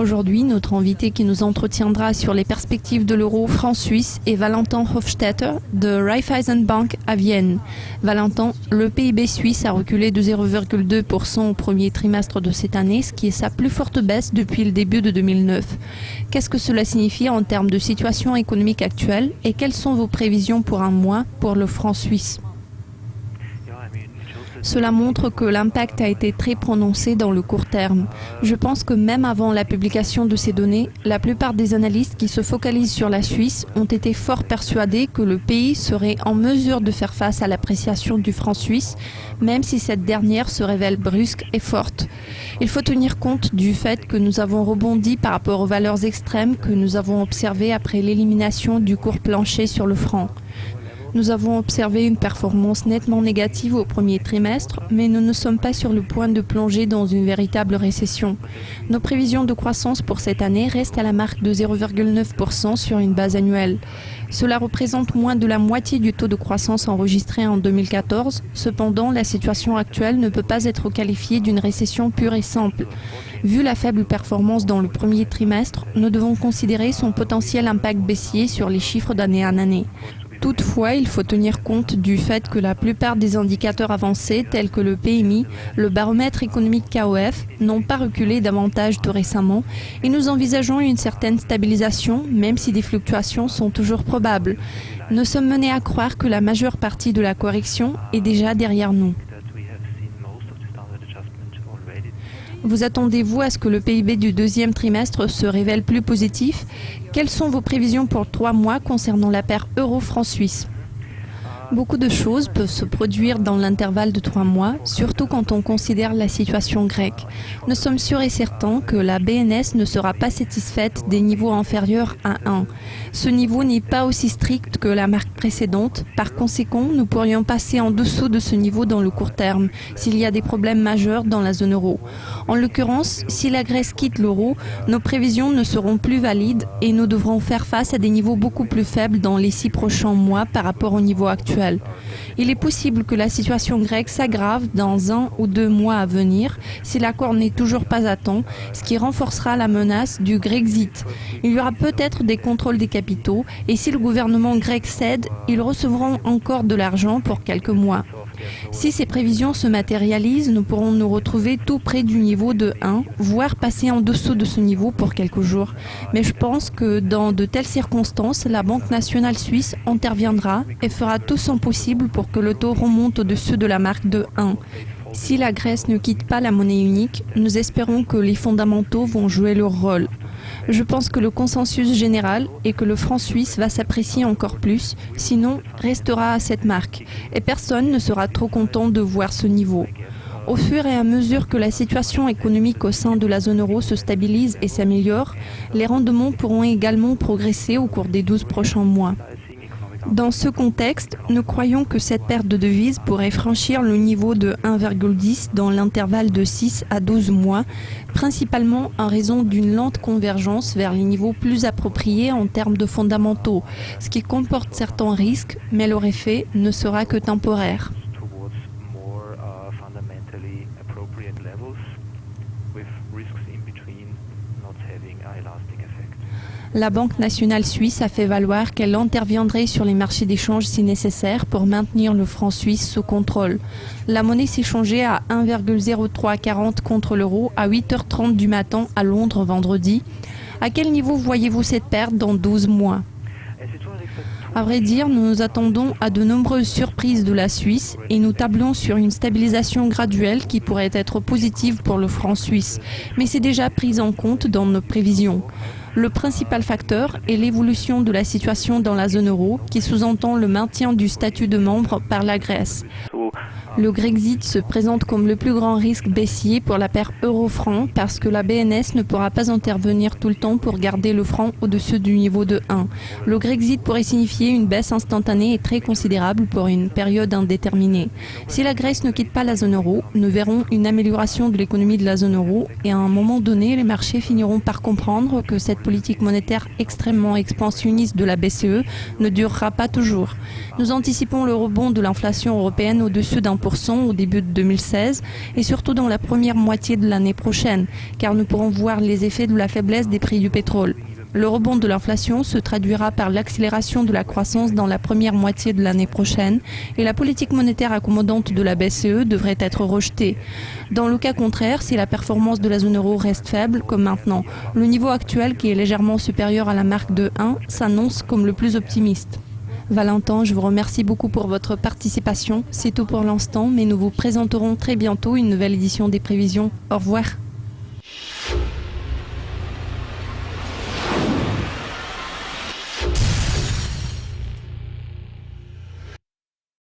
Aujourd'hui, notre invité qui nous entretiendra sur les perspectives de l'euro franc-suisse est Valentin Hofstetter de Raiffeisenbank à Vienne. Valentin, le PIB suisse a reculé de 0,2% au premier trimestre de cette année, ce qui est sa plus forte baisse depuis le début de 2009. Qu'est-ce que cela signifie en termes de situation économique actuelle et quelles sont vos prévisions pour un mois pour le franc suisse ? Cela montre que l'impact a été très prononcé dans le court terme. Je pense que même avant la publication de ces données, la plupart des analystes qui se focalisent sur la Suisse ont été fort persuadés que le pays serait en mesure de faire face à l'appréciation du franc suisse, même si cette dernière se révèle brusque et forte. Il faut tenir compte du fait que nous avons rebondi par rapport aux valeurs extrêmes que nous avons observées après l'élimination du cours plancher sur le franc. Nous avons observé une performance nettement négative au premier trimestre, mais nous ne sommes pas sur le point de plonger dans une véritable récession. Nos prévisions de croissance pour cette année restent à la marque de 0,9% sur une base annuelle. Cela représente moins de la moitié du taux de croissance enregistré en 2014. Cependant, la situation actuelle ne peut pas être qualifiée d'une récession pure et simple. Vu la faible performance dans le premier trimestre, nous devons considérer son potentiel impact baissier sur les chiffres d'année en année. Toutefois, il faut tenir compte du fait que la plupart des indicateurs avancés, tels que le PMI, le baromètre économique KOF, n'ont pas reculé davantage tout récemment et nous envisageons une certaine stabilisation, même si des fluctuations sont toujours probables. Nous sommes menés à croire que la majeure partie de la correction est déjà derrière nous. Vous attendez-vous à ce que le PIB du deuxième trimestre se révèle plus positif ? Quelles sont vos prévisions pour 3 mois concernant la paire euro-franc suisse ? Beaucoup de choses peuvent se produire dans l'intervalle de 3 mois, surtout quand on considère la situation grecque. Nous sommes sûrs et certains que la BNS ne sera pas satisfaite des niveaux inférieurs à 1. Ce niveau n'est pas aussi strict que la marque précédente. Par conséquent, nous pourrions passer en dessous de ce niveau dans le court terme, s'il y a des problèmes majeurs dans la zone euro. En l'occurrence, si la Grèce quitte l'euro, nos prévisions ne seront plus valides et nous devrons faire face à des niveaux beaucoup plus faibles dans les 6 prochains mois par rapport au niveau actuel. Il est possible que la situation grecque s'aggrave dans 1 ou 2 mois à venir si l'accord n'est toujours pas à temps, ce qui renforcera la menace du Grexit. Il y aura peut-être des contrôles des capitaux et si le gouvernement grec cède, ils recevront encore de l'argent pour quelques mois. Si ces prévisions se matérialisent, nous pourrons nous retrouver tout près du niveau de 1, voire passer en dessous de ce niveau pour quelques jours. Mais je pense que dans de telles circonstances, la Banque nationale suisse interviendra et fera tout son possible pour que le taux remonte au-dessus de la marque de 1. Si la Grèce ne quitte pas la monnaie unique, nous espérons que les fondamentaux vont jouer leur rôle. Je pense que le consensus général est que le franc suisse va s'apprécier encore plus, sinon restera à cette marque, et personne ne sera trop content de voir ce niveau. Au fur et à mesure que la situation économique au sein de la zone euro se stabilise et s'améliore, les rendements pourront également progresser au cours des 12 prochains mois. Dans ce contexte, nous croyons que cette perte de devises pourrait franchir le niveau de 1,10 dans l'intervalle de 6 à 12 mois, principalement en raison d'une lente convergence vers les niveaux plus appropriés en termes de fondamentaux, ce qui comporte certains risques, mais leur effet ne sera que temporaire. La Banque nationale suisse a fait valoir qu'elle interviendrait sur les marchés d'échange si nécessaire pour maintenir le franc suisse sous contrôle. La monnaie s'est changée à 1,0340 contre l'euro à 8h30 du matin à Londres vendredi. À quel niveau voyez-vous cette perte dans 12 mois ? À vrai dire, nous nous attendons à de nombreuses surprises de la Suisse et nous tablons sur une stabilisation graduelle qui pourrait être positive pour le franc suisse, mais c'est déjà pris en compte dans nos prévisions. Le principal facteur est l'évolution de la situation dans la zone euro, qui sous-entend le maintien du statut de membre par la Grèce. Le Grexit se présente comme le plus grand risque baissier pour la paire euro-franc parce que la BNS ne pourra pas intervenir tout le temps pour garder le franc au-dessus du niveau de 1. Le Grexit pourrait signifier une baisse instantanée et très considérable pour une période indéterminée. Si la Grèce ne quitte pas la zone euro, nous verrons une amélioration de l'économie de la zone euro et à un moment donné, les marchés finiront par comprendre que cette politique monétaire extrêmement expansionniste de la BCE ne durera pas toujours. Nous anticipons le rebond de l'inflation européenne au-dessus d'un 10% au début de 2016 et surtout dans la première moitié de l'année prochaine, car nous pourrons voir les effets de la faiblesse des prix du pétrole. Le rebond de l'inflation se traduira par l'accélération de la croissance dans la première moitié de l'année prochaine et la politique monétaire accommodante de la BCE devrait être rejetée. Dans le cas contraire, si la performance de la zone euro reste faible, comme maintenant, le niveau actuel, qui est légèrement supérieur à la marque de 1, s'annonce comme le plus optimiste. Valentin, je vous remercie beaucoup pour votre participation. C'est tout pour l'instant, mais nous vous présenterons très bientôt une nouvelle édition des prévisions. Au revoir.